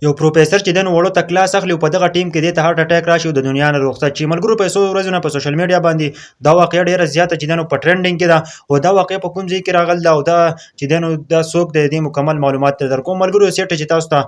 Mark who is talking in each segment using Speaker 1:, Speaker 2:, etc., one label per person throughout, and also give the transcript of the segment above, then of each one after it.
Speaker 1: یو پروفیسر چې دنه وړو ته کلاس اخلي په دغه ټیم کې د هارت اٹیک راشي د دنیا نه رخصت شي. ملګرو په څو ورځې په سوشل میډیا باندې دا واقعیا ډیره زیاته چې دنه په ټرندینګ کې ده او دا واقعیا په کوم ځای کې راغل دا او دا چې دنه دا څوک د دې مکمل معلومات درکوم. ملګرو سیټ چې تاسو ته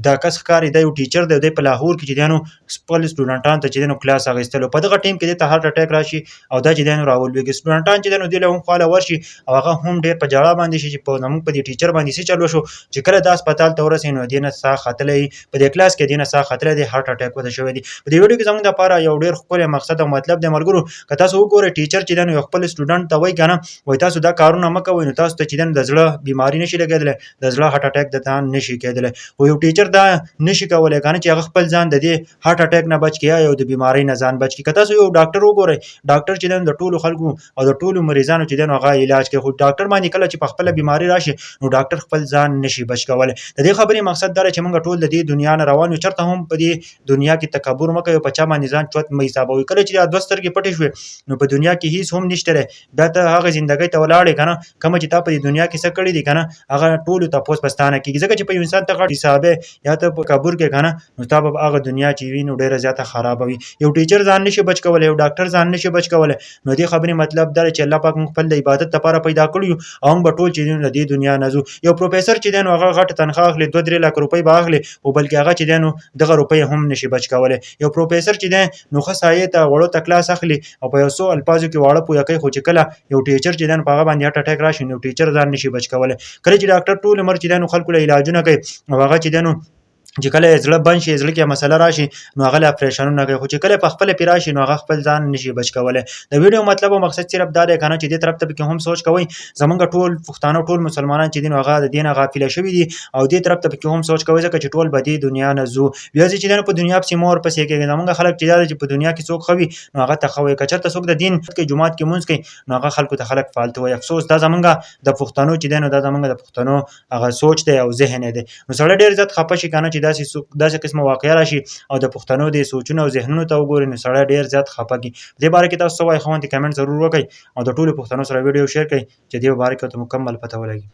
Speaker 1: دا کس ښکاري دی یو ټیچر دی په لاهور کې چې دنه خپل سټوډنټانو ته چې دنه کلاس اخیستلو په دغه ټیم کې د هارت اٹیک راشي او دا چې دنه راولويږي سټوډنټان چې دنه د له هم خاله ورشي او هغه هم ډیر په جړه باندې شي چې په نمو په دې ټیچر باندې سي چلو شو چې کله د هسپتال ته ورسېنو دینه ساه خطلې په دې کلاس کې دینه ساه خطلې د هارت اٹیک وته شوی دی. په دې ویډیو کې زموږ لپاره یو ډیر خپل مقصد او مطلب دی ملګرو که تاسو وګورئ ټیچر چې دنه یو خپل سټوډنټ ته وایي کنه وای تاسو دا کارونه مکوئ نو تاسو ته چې دنه د زړه بیماری نشي لګیدل د زړه هارت اٹیک د ځان نشي کېدل او یو ټیچر دا نشي کولای کنه چې هغه خپل ځان د دې هارت اٹیک نه بچ کړي او د بیماری نه ځان بچ کړي. که تاسو یو ډاکټر وګورئ ډاکټر چې دنه د ټولو خلکو او د ټولو مریضانو چې دنه هغه علاج کوي خو ډاکټر باندې کله چې په خپل بیماری راشي نو ډاکټر خپل ځان نشي بچ کولای. د دې خبرې مقصد دا چې موږ ټول د دې دنیا نه روان یو چرته هم په دې دنیا کې تکبر مکه یو په چا باندې ځان چوت مې حسابوي کله چې د دوستر کې پټې شوې نو په دنیا کې هیڅ هم نشته بیا ته هغه ژوندۍ ته ولاړې کنه کوم چې تا په دنیا کې څه کړی دي کنه هغه ټول ته پوس پستانه کیږي ځکه چې په انسان ته غټ حساب یا ته په کبر کې کنه نو تا په هغه دنیا چې وینو ډیره زیاته خرابوي. یو ټیچر ځان نشي بچ کولای یو ډاکټر ځان نشي بچ کولای نو دې خبرې مطلب دا چې الله پاک موږ خپل د عبادت لپاره پیدا کړو او موږ ټول چې د دې دنیا نه زو. یو پروفیسر چې دنه هغه غټ تنخواه اخلي 2-3 لک روپۍ به اخلي او بلکې هغه چې دنه دغه روپۍ هم نشي بچ کولای. یو پروفیسر چې دنه نو خصایت وړو ته کلاس اخلي او په یو څو الفاظو کې واړه پویا کوي خو چې کله یو ټیچر چې دنه په هغه باندې هارت اٹیک راشي نو ټیچر ځان نشي بچ کولای. کله چې ډاکټر ټول عمر چې دنه خلکو له علاجونه کوي او هغه چې دنه چې کله زړه بند شي زړه کې مسله راشي نو هغه له اپریشنونه کوي خو چې کله په خپل پیراشي نو هغه خپل ځان نشي بچ کولای. د ویډیو مطلب او مقصد صرف دا دی کنه چې دې طرف ته کې هم سوچ کوي زمونږ ټول پښتانه ټول مسلمانان چې دین هغه د دین غافل شوی دي او دې طرف ته کې هم سوچ کوي ځکه چې ټول بدی دنیا نه زو بیا چې دین په دنیا په مور پسې کې زمونږ خلک چې په دنیا کې څوک خوي نو هغه ته خوي کچته څوک د دین کې جمعات کې مونږ کوي نو هغه خلکو ته خلک فالتو وي. افسوس دا زمونږ د پښتنو چې دین دا زمونږ د پښتنو هغه سوچ دی او ذهن دی نو سړی ډیر زیات خپه شي کنه چې داسې قسمه واقعیا راشي او د پښتنو د سوچونو او ذهنونو ته وګورئ نو سړی ډیر زیات خپه کی. دې باره کې تاسو وایي خوند کمنټ ضرور وکړئ او د ټولو پښتنو سره ویډیو شیر کړئ چې دې باره کې ته مکمل پته ولګي.